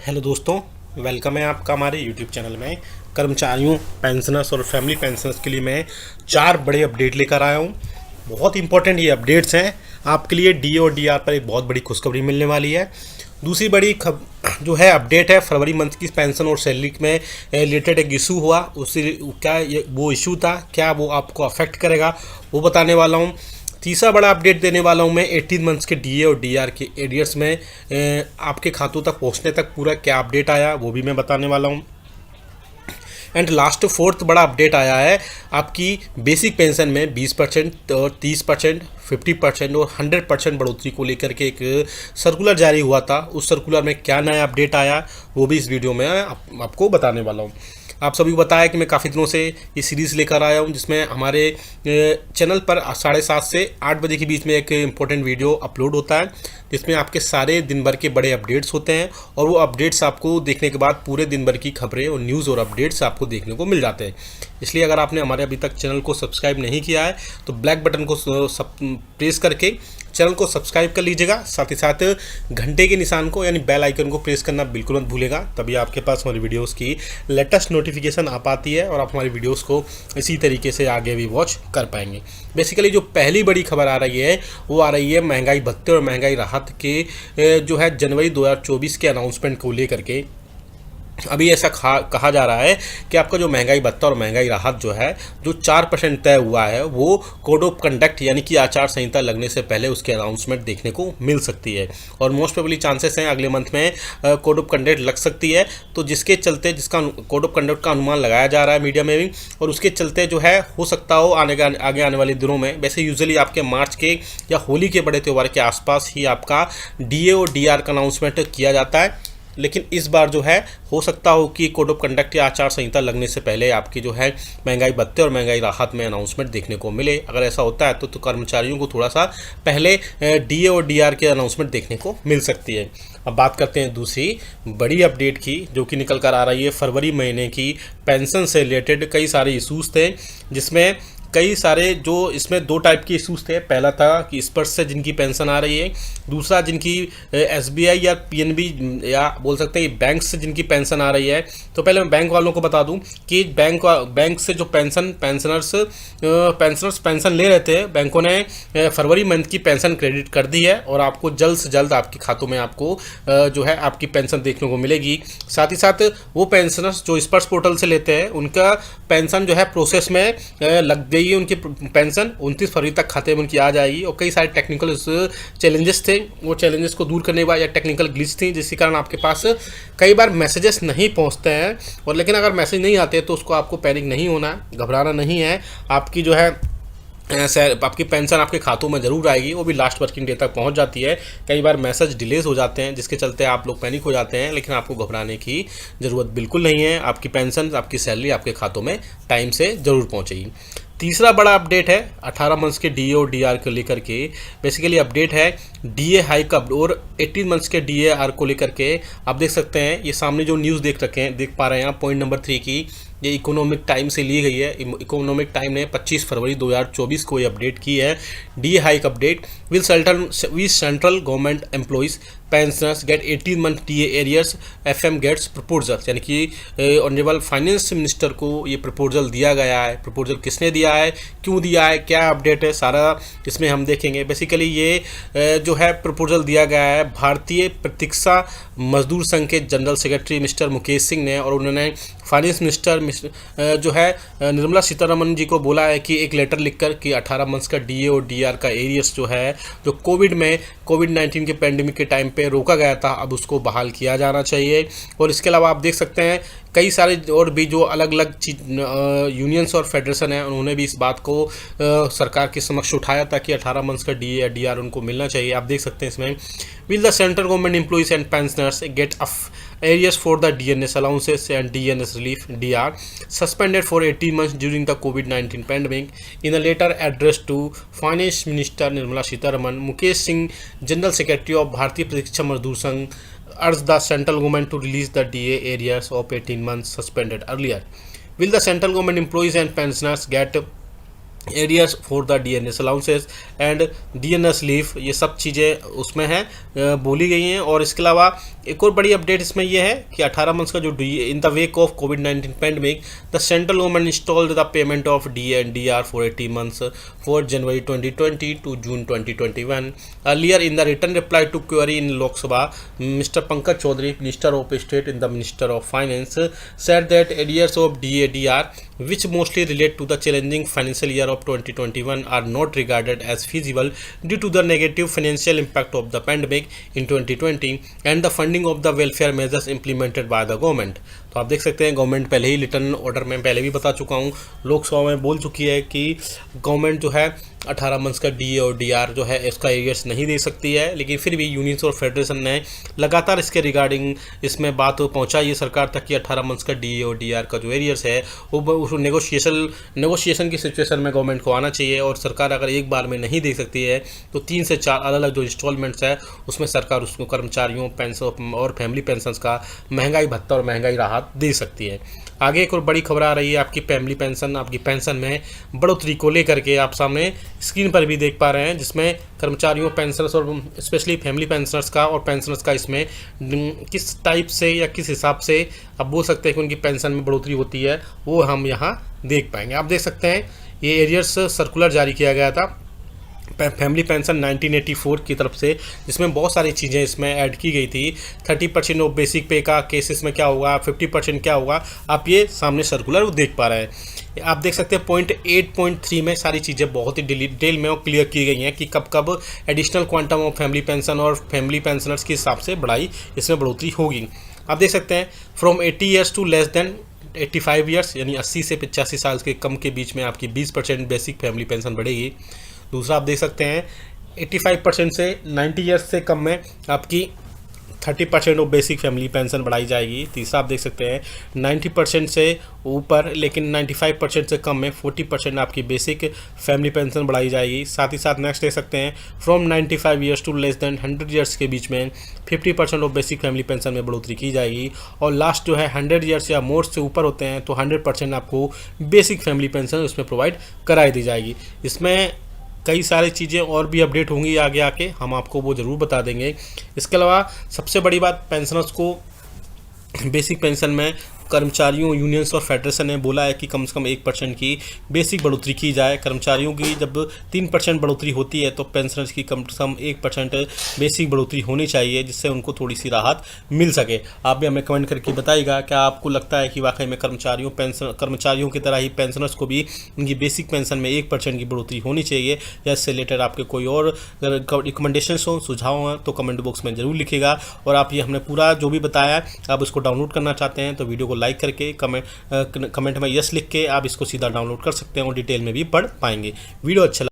Hello दोस्तों, welcome है आपका हमारे यूट्यूब चैनल में। कर्मचारियों, पेंशनर्स और फैमिली पेंशनर्स के लिए मैं 4 बड़े अपडेट लेकर आया हूँ। बहुत इंपॉर्टेंट ये अपडेट्स हैं आपके लिए। डी और डी आर पर एक बहुत बड़ी खुशखबरी मिलने वाली है। दूसरी बड़ी जो है अपडेट है, फरवरी मंथ की पेंशन और सैलरी में रिलेटेड एक इशू हुआ, उससे क्या वो इशू था, क्या वो आपको अफेक्ट करेगा, वो बताने वाला हूँ। तीसरा बड़ा अपडेट देने वाला हूँ मैं 18 मंथ्स के डीए और डीआर के एरियर्स में आपके खातों तक पहुँचने तक पूरा क्या अपडेट आया, वो भी मैं बताने वाला हूँ। एंड लास्ट फोर्थ बड़ा अपडेट आया है आपकी बेसिक पेंशन में 20% और 30%, 50% और 100% बढ़ोतरी को लेकर के एक सर्कुलर जारी हुआ था। उस सर्कुलर में क्या नया अपडेट आया, वो भी इस वीडियो में आपको बताने वाला हूँ। आप सभी को बताया कि मैं काफ़ी दिनों से ये सीरीज़ लेकर आया हूँ, जिसमें हमारे चैनल पर 7:30 से 8 बजे के बीच में एक इम्पोर्टेंट वीडियो अपलोड होता है, जिसमें आपके सारे दिन भर के बड़े अपडेट्स होते हैं। और वो अपडेट्स आपको देखने के बाद पूरे दिन भर की खबरें और न्यूज़ और अपडेट्स आपको देखने को मिल जाते हैं। इसलिए अगर आपने हमारे अभी तक चैनल को सब्सक्राइब नहीं किया है तो ब्लैक बटन को प्रेस करके चैनल को सब्सक्राइब कर लीजिएगा। साथ ही साथ घंटे के निशान को यानी बेल आइकन को प्रेस करना बिल्कुल मत भूलेगा, तभी आपके पास हमारी वीडियोस की लेटेस्ट नोटिफिकेशन आ पाती है और आप हमारी वीडियोस को इसी तरीके से आगे भी वॉच कर पाएंगे। बेसिकली जो पहली बड़ी खबर आ रही है वो आ रही है महंगाई भत्ते और महंगाई राहत के जो है जनवरी 2024 के अनाउंसमेंट को लेकर के। अभी ऐसा कहा जा रहा है कि आपका जो महंगाई भत्ता और महंगाई राहत जो है, जो 4% तय हुआ है, वो कोड ऑफ कंडक्ट यानी कि आचार संहिता लगने से पहले उसके अनाउंसमेंट देखने को मिल सकती है। और मोस्ट प्रोबेबली चांसेस हैं अगले मंथ में कोड ऑफ कंडक्ट लग सकती है। तो जिसके चलते जिसका कोड ऑफ कंडक्ट का अनुमान लगाया जा रहा है मीडिया में भी, और उसके चलते जो है हो सकता हो आगे आने वाले दिनों में, वैसे यूजुअली आपके मार्च के या होली के बड़े त्यौहार के आसपास ही आपका डीए और डीआर का अनाउंसमेंट किया जाता है। लेकिन इस बार जो है हो सकता हो कि कोड ऑफ कंडक्ट या आचार संहिता लगने से पहले आपकी जो है महंगाई भत्ते और महंगाई राहत में अनाउंसमेंट देखने को मिले। अगर ऐसा होता है तो कर्मचारियों को थोड़ा सा पहले डीए और डीआर के अनाउंसमेंट देखने को मिल सकती है। अब बात करते हैं दूसरी बड़ी अपडेट की, जो कि निकल कर आ रही है फरवरी महीने की पेंशन से रिलेटेड। कई सारे इशूज़ थे, जिसमें कई सारे जो इसमें 2 टाइप के इशूज़ थे। पहला था कि स्पर्श से जिनकी पेंशन आ रही है, दूसरा जिनकी एसबीआई या पीएनबी या बोल सकते हैं बैंक से जिनकी पेंशन आ रही है। तो पहले मैं बैंक वालों को बता दूं कि बैंक से जो पेंशनर्स पेंशन ले रहे थे, बैंकों ने फरवरी मंथ की पेंशन क्रेडिट कर दी है और आपको जल्द से जल्द आपके खातों में आपको जो है आपकी पेंशन देखने को मिलेगी। साथ ही साथ वो पेंशनर्स जो स्पर्श पोर्टल से लेते हैं, उनका पेंशन जो है प्रोसेस में लग गई है। उनकी पेंशन 29 फरवरी तक खाते में उनकी आ जाएगी। और कई सारे टेक्निकल चैलेंजेस थे, वो चैलेंजेस को दूर करने के बाद या टेक्निकल ग्लिच थी, जिसके कारण आपके पास कई बार मैसेजेस नहीं पहुंचते हैं। और लेकिन अगर मैसेज नहीं आते तो उसको आपको पैनिक नहीं होना, घबराना नहीं है। आपकी जो है आपकी पेंशन आपके खातों में ज़रूर आएगी, वो भी लास्ट वर्किंग डे तक पहुंच जाती है। कई बार मैसेज डिलेज हो जाते हैं, जिसके चलते आप लोग पैनिक हो जाते हैं, लेकिन आपको घबराने की ज़रूरत बिल्कुल नहीं है। आपकी पेंशन, आपकी सैलरी आपके खातों में टाइम से ज़रूर पहुंचेगी। तीसरा बड़ा अपडेट है 18 मंथ्स के डीए और डीआर को लेकर के। बेसिकली अपडेट है डीए हाइक और 18 मंथ्स के डीएआर को लेकर के। आप देख सकते हैं ये सामने जो न्यूज़ देख पा रहे हैं आप, पॉइंट नंबर 3 की, ये इकोनॉमिक टाइम से ली गई है। इकोनॉमिक टाइम ने 25 फरवरी 2024 को ये अपडेट की है। D hike update will central government employees pensioners get 18 month DA arrears, FM gets proposal. यानी कि ऑनरेबल फाइनेंस मिनिस्टर को ये प्रपोजल दिया गया है। प्रपोजल किसने दिया है, क्यों दिया है, क्या अपडेट है, सारा इसमें हम देखेंगे। बेसिकली ये जो है प्रपोजल दिया गया है भारतीय प्रतीक्षा मजदूर संघ के general secretary mister Mukesh Singh ने, और उन्होंने फाइनेंस मिनिस्टर जो है निर्मला सीतारमन जी को बोला है कि एक लेटर लिखकर कि 18 मंथ्स का डीए और डीआर का एरियर्स जो है, जो कोविड-19 के पेंडेमिक के टाइम पे रोका गया था, अब उसको बहाल किया जाना चाहिए। और इसके अलावा आप देख सकते हैं कई सारे और भी जो अलग अलग यूनियंस और फेडरेशन है, उन्होंने भी इस बात को सरकार के समक्ष उठाया था कि 18 मंथ्स का डीए या डीआर उनको मिलना चाहिए। आप देख सकते हैं इसमें will the central government employees and pensioners get areas for the DNS allowances and DNS relief DR suspended for 18 months during the COVID-19 pandemic. In a letter addressed to Finance Minister Nirmala Sitharaman, Mukesh Singh, General Secretary of Bharatiya Pratiksha Mazdoor Sangh, urged the central government to release the DA areas of 18 months suspended earlier. Will the central government employees and pensioners get arrears for the DNS allowances and DNS leave, ये सब चीज़ें उसमें हैं, बोली गई हैं। और इसके अलावा एक और बड़ी अपडेट इसमें यह है कि 18 मंथ्स का जो in the wake of Covid pandemic the central government installed the payment of DNDR for 80 months for January 2020 to June 2021। Earlier in the return reply to query in Lok Sabha, mister Pankaj Chaudhary, minister of state in the minister of finance, said that arrears of DADR which mostly relate to the challenging financial year of 2021 are not regarded as feasible due to the negative financial impact of the pandemic in 2020 and the funding of the welfare measures implemented by the government। तो आप देख सकते हैं government पहले ही return order में पहले भी बता चुका हूँ, लोकसभा में बोल चुकी है कि गवर्नमेंट जो है 18 मंथ्स का DA और DR जो है इसका एरियर्स नहीं दे सकती है, लेकिन फिर भी यूनियंस और फेडरेशन ने लगातार इसके रिगार्डिंग इसमें बात पहुंचाई है सरकार तक कि 18 मंथ्स का DA और DR का जो एरियर्स है वो उस नेगोशिएशन की सिचुएशन में गवर्नमेंट को आना चाहिए। और सरकार अगर एक बार में नहीं दे सकती है तो 3 से 4 अलग अलग जो इंस्टॉलमेंट्स है उसमें सरकार उसको कर्मचारियों पेंशन और फैमिली पेंशन का महंगाई भत्ता और महंगाई राहत दे सकती है। आगे एक और बड़ी खबर आ रही है आपकी फैमिली पेंशन, आपकी पेंशन में बढ़ोतरी को लेकर के आप सामने स्क्रीन पर भी देख पा रहे हैं, जिसमें कर्मचारियों पेंशनर्स और स्पेशली फैमिली पेंशनर्स का और पेंशनर्स का इसमें किस टाइप से या किस हिसाब से आप बोल सकते हैं कि उनकी पेंशन में बढ़ोतरी होती है वो हम यहाँ देख पाएंगे। आप देख सकते हैं ये एरियर्स सर्कुलर जारी किया गया था फैमिली पेंशन 1984 की तरफ से, जिसमें बहुत सारी चीज़ें इसमें ऐड की गई थी। 30% ऑफ बेसिक पे का केसेस में क्या होगा, 50% क्या होगा, आप ये सामने सर्कुलर देख पा रहे हैं। आप देख सकते हैं पॉइंट 8.3 में सारी चीज़ें बहुत ही डिटेल में और क्लियर की गई हैं कि कब कब additional quantum of family pension और फैमिली पेंशनर्स के हिसाब से इसमें बढ़ोतरी होगी। आप देख सकते हैं from 80 years to less than 85 years, यानी 80 से 85 साल के कम के बीच में आपकी 20% बेसिक फैमिली पेंशन बढ़ेगी। दूसरा आप देख सकते हैं 85% से 90 ईयर्स से कम में आपकी 30% ऑफ बेसिक फैमिली पेंशन बढ़ाई जाएगी। तीसरा आप देख सकते हैं 90% से ऊपर लेकिन 95% से कम में 40% आपकी बेसिक फैमिली पेंशन बढ़ाई जाएगी। साथ ही साथ नेक्स्ट देख सकते हैं from 95 years to less than 100 years के बीच में 50% ऑफ बेसिक फैमिली पेंशन में बढ़ोतरी की जाएगी। और लास्ट जो है 100 ईयर्स या मोर से ऊपर होते हैं तो 100% आपको बेसिक फैमिली पेंशन उसमें प्रोवाइड कराई दी जाएगी। इसमें कई सारी चीज़ें और भी अपडेट होंगी आगे आके, हम आपको वो ज़रूर बता देंगे। इसके अलावा सबसे बड़ी बात, पेंशनर्स को बेसिक पेंशन में कर्मचारियों यूनियंस और फेडरेशन ने बोला है कि कम से कम 1% की बेसिक बढ़ोतरी की जाए। कर्मचारियों की जब 3% बढ़ोतरी होती है तो पेंशनर्स की कम से कम 1% बेसिक बढ़ोतरी होनी चाहिए, जिससे उनको थोड़ी सी राहत मिल सके। आप भी हमें कमेंट करके बताइएगा क्या आपको लगता है कि वाकई में कर्मचारियों की तरह ही पेंशनर्स को भी उनकी बेसिक पेंशन में 1% की बढ़ोतरी होनी चाहिए, या इससे रिलेटेड आपके कोई और रिकमेंडेशंस हो, सुझाव हों तो कमेंट बॉक्स में ज़रूर लिखिएगा। और आप ये हमने पूरा जो भी बताया आप उसको डाउनलोड करना चाहते हैं तो वीडियो को लाइक करके कमेंट में यस लिख के आप इसको सीधा डाउनलोड कर सकते हैं और डिटेल में भी पढ़ पाएंगे। वीडियो अच्छा